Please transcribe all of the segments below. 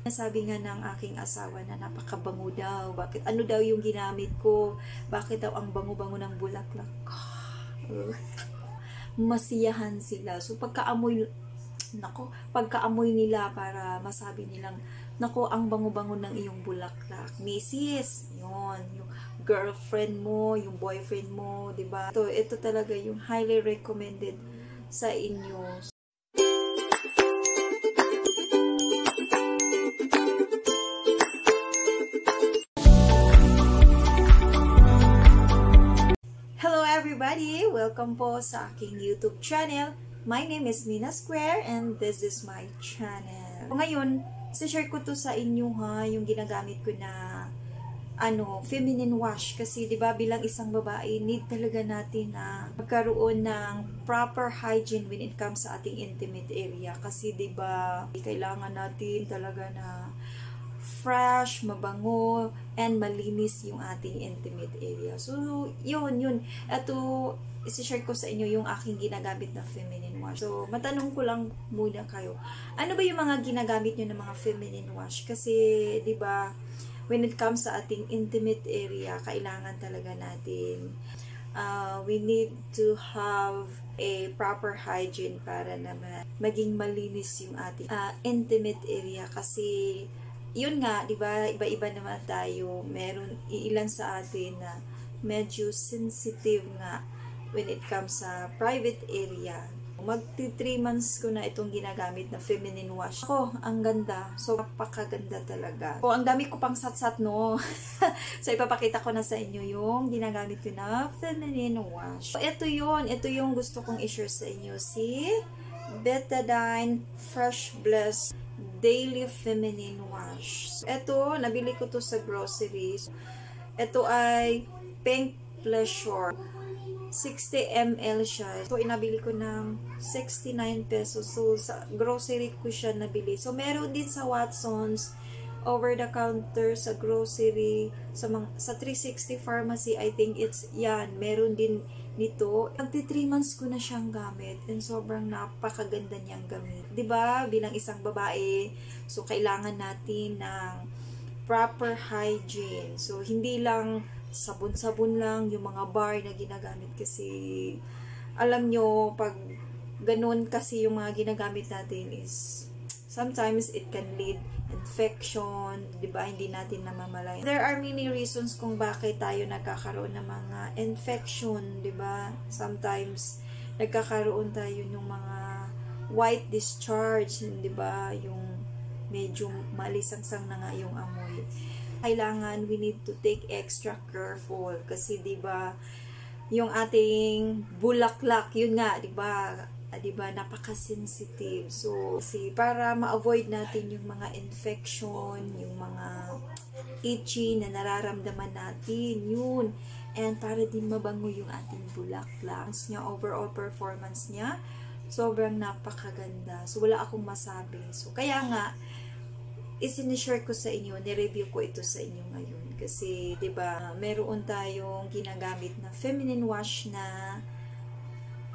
Sabi nga ng aking asawa na napakabango daw. Bakit? Ano daw yung ginamit ko? Bakit daw ang bango-bango ng bulaklak? Masiyahan sila. So pagkaamoy nila para masabi nilang, nako, ang bango-bango ng iyong bulaklak. Mrs. Yun, yung girlfriend mo, yung boyfriend mo, 'di ba? Ito talaga yung highly recommended sa inyo. Hello everybody! Welcome po sa aking YouTube channel. My name is Mina Square and this is my channel. Ngayon, share ko to sa inyo yung ginagamit ko na feminine wash. Kasi 'di ba bilang isang babae, need talaga natin na magkaroon ng proper hygiene when it comes sa ating intimate area. Kasi 'di ba, kailangan natin talaga na fresh, mabango, and malinis yung ating intimate area. So, yun. Ito, isi-share ko sa inyo yung aking ginagamit na feminine wash. So, matanong ko lang muna kayo. Ano ba yung mga ginagamit nyo ng mga feminine wash? Kasi, di ba, when it comes sa ating intimate area, kailangan talaga natin, we need to have a proper hygiene para naman maging malinis yung ating intimate area. Kasi, yun nga, di ba, iba-iba naman tayo. Meron ilan sa atin na medyo sensitive nga when it comes sa private area. Magti 3 months ko na itong ginagamit na feminine wash. Ang ganda. So, napakaganda talaga. Ang dami ko pang satsat, no? So, ipapakita ko na sa inyo yung ginagamit ko na feminine wash. So, ito yun. Ito yung gusto kong i-share sa inyo. Si Betadine Fresh Bliss Daily Feminine Wash. Ito, nabili ko to sa groceries. Ito ay Pink Pleasure. 60 ml siya. So, inabili ko ng 69 pesos. So, sa grocery ko siya nabili. So, meron din sa Watsons, over the counter, sa grocery, sa 360 Pharmacy, I think it's yan. Meron din nito. Magti 3 months ko na siyang gamit and sobrang napakaganda niyang gamit. 'Di ba? Bilang isang babae, so kailangan natin ng proper hygiene. So hindi lang sabon-sabon lang yung mga bar na ginagamit kasi alam nyo, pag ganun kasi yung mga ginagamit natin is sometimes it can lead infection, 'di ba? Hindi natin namamalayan. There are many reasons kung bakit tayo nagkakaroon ng mga infection, 'di ba? Sometimes nagkakaroon tayo ng mga white discharge, 'di ba? Yung medyo malisangsang na nga yung amoy. Kailangan we need to take extra careful kasi 'di ba yung ating bulaklak, yun nga, 'di ba? Napaka-sensitive. So, para ma-avoid natin yung mga infection, yung mga itchy na nararamdaman natin, yun. And para din mabango yung ating bulaklak. Overall performance niya, sobrang napakaganda. So, wala akong masabi. So, kaya nga, isinishare ko sa inyo, nireview ko ito sa inyo ngayon. Kasi, 'di ba, meron tayong ginagamit na feminine wash na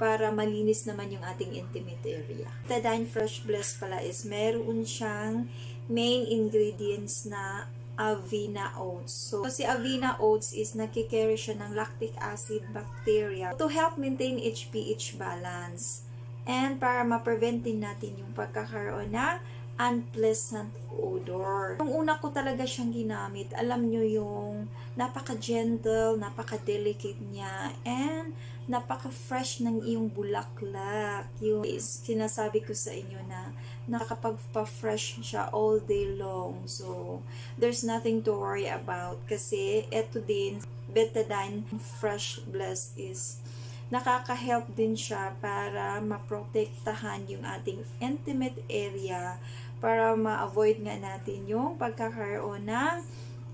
para malinis naman yung ating intimate area. Betadine Fresh Bliss pala is meron siyang main ingredients na Avena oats. So, si Avena oats is nakikarry siya ng lactic acid bacteria to help maintain pH balance and para ma-prevent din natin yung pagkakaroon ng unpleasant odor. Nung una ko talaga siyang ginamit, alam nyo yung napaka-gentle, napaka-delicate niya, and napaka-fresh ng iyong bulaklak. Yung sinasabi ko sa inyo na nakakapag-fresh siya all day long. So, there's nothing to worry about kasi eto din, Betadine Fresh Bliss is nakaka-help din siya para maprotektahan yung ating intimate area para ma-avoid nga natin yung pagkakaroon ng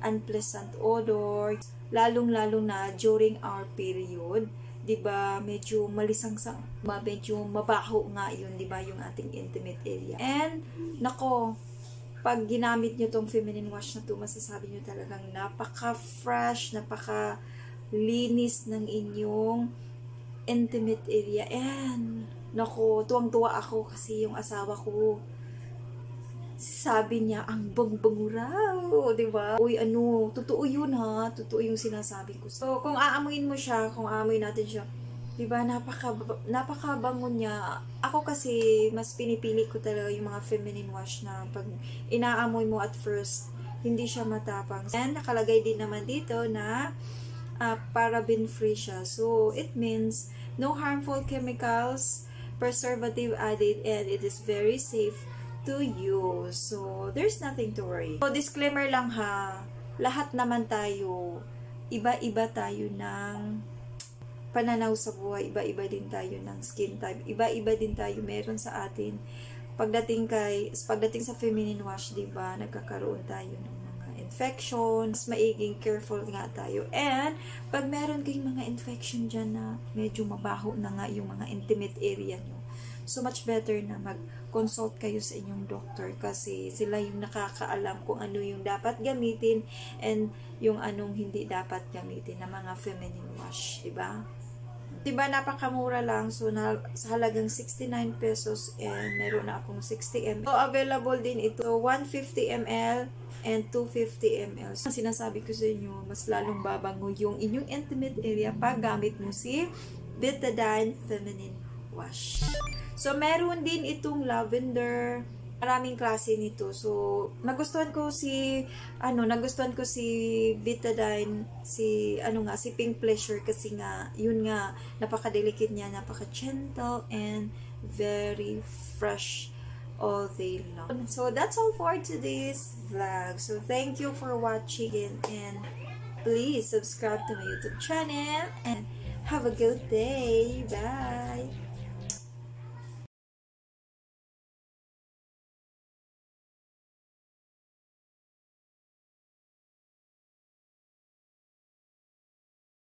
unpleasant odor, lalong-lalong na during our period, 'di ba? Medyo malisangsang, medyo mabaho nga yun, 'di ba, yung ating intimate area. And nako, pag ginamit nyo tong feminine wash na to, masasabi nyo talagang napaka-fresh, napaka-linis ng inyong intimate area. And nako, tuwang-tuwa ako kasi yung asawa ko sabi niya, ang bang-bango raw, di ba? Uy, ano, totoo yun ha, totoo yung sinasabi ko. So, kung aamuin mo siya, kung aamuin natin siya, di ba, napakabango niya. Ako kasi, mas pinipili ko talaga yung mga feminine wash na pag inaamoy mo at first, hindi siya matapang. And nakalagay din naman dito na paraben free siya. So, it means no harmful chemicals, preservative added, and it is very safe to use. So, there's nothing to worry. So, disclaimer lang ha, lahat naman tayo, iba-iba tayo ng pananaw sa buhay, iba-iba din tayo ng skin type, iba-iba din tayo meron sa atin. Pagdating sa feminine wash, 'di ba, nagkakaroon tayo ng mga infections, maiging careful nga tayo. And pag meron kayong mga infection diyan na medyo mabaho na nga yung mga intimate area nyo, so much better na mag-consult kayo sa inyong doctor kasi sila yung nakakaalam kung ano yung dapat gamitin and yung anong hindi dapat gamitin na mga feminine wash, 'di ba? Diba, napakamura lang. So, sa halagang 69 pesos and meron na akong 60 ml. So, available din ito. 150 ml and 250 ml. So, sinasabi ko sa inyo, mas lalong babango yung inyong intimate area pag gamit mo si Betadine Feminine Wash. So, meron din itong lavender. Maraming klase nito. So, nagustuhan ko si Betadine, si Pink Pleasure kasi nga, yun nga, napaka-delicate niya, napaka-gentle, and very fresh all day long. So, that's all for today's vlog. So, thank you for watching and please subscribe to my YouTube channel and have a good day. Bye!